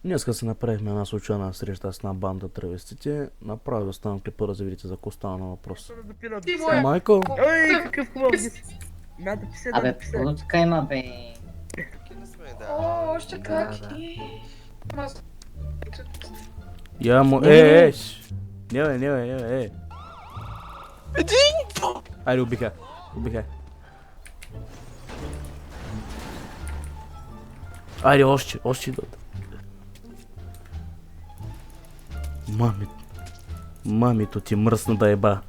Днеска си направихме една случайна среща с една банда травестите. Направо оставам клипа да завидите за коста на въпрос. Ти моя. Майкъл, Ой, какъв хубав гис. Да писе, да Абе, писе. пускай ма, бе. О, още как? я му... Не. Айде, убихай. Айде, още идват. Мамито ти мръсна да еба.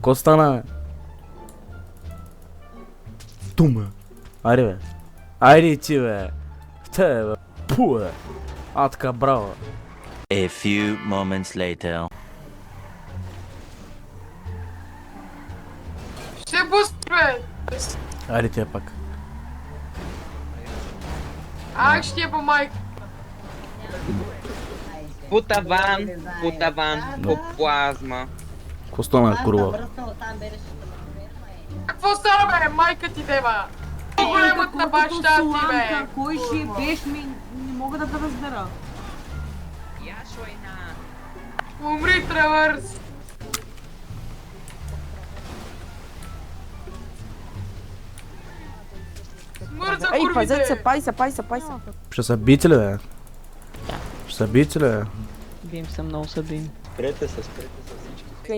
Ко стана, бе? Тума. Айде, бе. Айде и ти, бе. Те, бе. Пу, бе. А, така, браво. A few moments later. Ще бустре. Айде тя пак. Ах, ще е по майка. Путаван, по плазма. Ко стана, курва? Какво стана, бе? Майка ти дева. По-големът на баща ти, бе. Кой ще беше ми? Не мога да те разбера. Умри, Тревърс. Смърт за Ей, пазете се, курвите. пай се. Ще се бите ли, бе? Ще се бите ли, бе? Бим се, много се бим.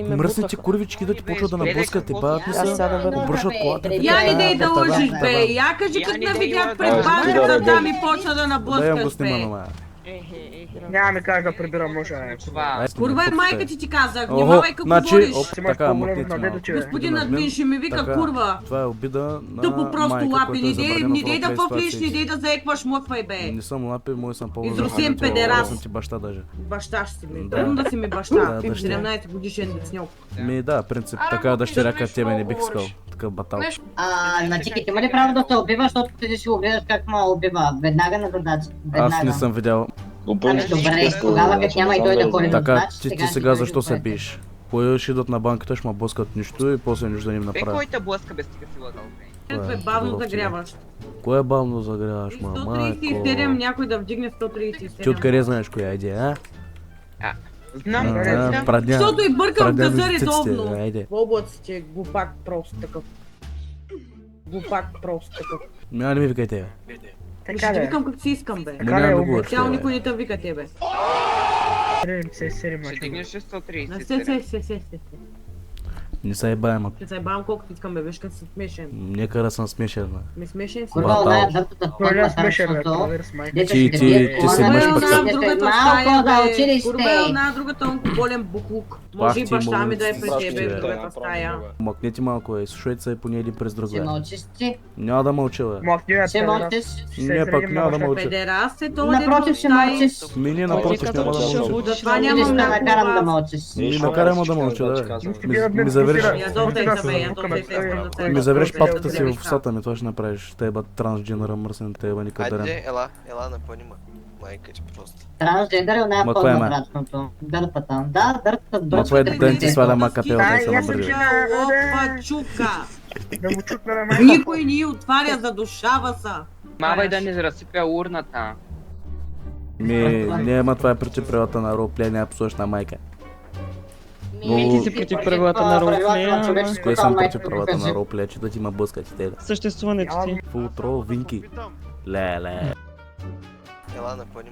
Мръсните курвички да ти почват да наблъскат и бавят ми Аз се. сега да бъда. Обръщат колата. Я не дей да лъжиш, бе. Я кажи как да видях пред банката, там и почна да Да я го наблъскаш, снимам, бе. ма. Няма ми как да прибирам мъжа. Това. Курва е майка ти казах, Охо, внимавай какво значи, говориш. оп, така, мъкнете малко. Господин админ ще ми вика Така, курва. Това е обида на Тъпо просто майка, лапи, което е не забранено дей да в фъфлиш, ситуации. не дей да заекваш мъквай, бе. Не съм лапи, мой съм по-възрастен. Изрусен от това, педерас. съм ти баща даже. Баща ще си ми. Да. Трудно да си ми баща. Да, дъщеря. 17 годишен децньок. Ми да, принцип, Аре, така ма, дъщеря ти като за тебе не нещо бих искал. говориш. Такъв батал. Нещо. Значи ти има ли право да се убива, защото ти ще го гледаш как ме убива? Веднага на задача. Аз не съм видял. Ами добре, тогава като няма и той да ходи на Така, задача, ти сега защо се биеш? Кой ще идват на банката, ще ма блъскат нищо и после нищо да ни Бе, направят. кой те блъска без стига сила дълга? Това е Е, бавно здоров загряваш. Кое е бавно загряваш, ма, 137, майко? някой да вдигне 137. Ти откъде знаеш коя иде, а? Знам, Прадня. Защото и бъркам Прадня газа мистиците, редовно. айде. В облаците, глупак просто такъв. Глупак просто такъв. Няма не ми викайте, бе. Ще Така ти да. викам как си искам, бе. Няма да е, говориш, Цяло бе. никой не те вика тебе. ще дигнеш ли Не, 137? се. Не се ебаем, Ще се бавам колкото искам, бе, виж как си смешен. нека да съм смешен, бе. Не смешен си. Курва, Батал. оная дъртата Кой е ходва смешен, бе? страшното. Проверь с майка. Дето Ти- ще ти- дебе, ти си она мъж е пък. след другата малко стая, да бе. училище. Курва е една, другата болен буклук. Може и ти баща ми да е му- при тебе в бе. другата стая. Мъкнете малко, бе. Слушайте се поне един през друг, Ще бе. мълчиш ти. Няма да мълча, бе. Махни, Ще мълчиш. Не, пък няма да мълча. Педерас е то Напротив ще мълчиш. Мини напротив, няма да мълча. Затова Ще нямам да накарам да някакво... мълчиш. Ми накарай ма да мълча, да, бе. Ми завърши. Ядохтай се, бе, ядохтай се, искам да се... Ми завреш патката си в устата ми, това ще направиш. Те еба трансдженера мръсен, те еба никъде. Айде, ела, напълни майка ти просто. Трансджендър е оная Ма кое, ма? по-мрачното. Дъртата. Да, дъртата с Ма това е бръчката. да ти сваля макапел, да се аз съм набърже. Опа, чука! Да му чукна на майка. Никой ни отваря, задушава са. Мавай да не разсипя урната. Ми, няма това е против правилата на ролплей, няма посош на майка. Ми, Ти си против правилата на ролплея, С кое съм против правилата на ролплей, че да ти ма блъскат и те. Съществуването ти. Фултро, винки. Ле. Ела, напълни